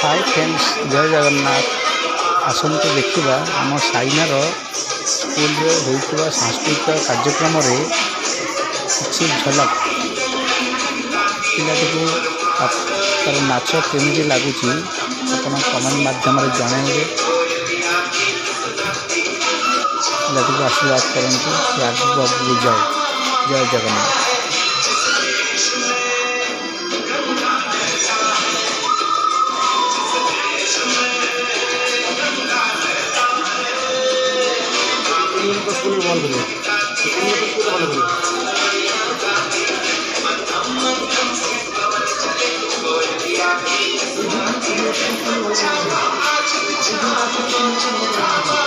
Hi friends जय जगन्नाथ आसतु देखा आम साइनार school होता सांस्कृतिक कार्यक्रम किसी झलक पिलाटी को तार नाच केमी लगुच आप कमेंट माध्यम जनइबे पिलाटी को आशीर्वाद करूँ आगे आगे जाओ। जय जगन्नाथ। स्कूल बल करो Thank you.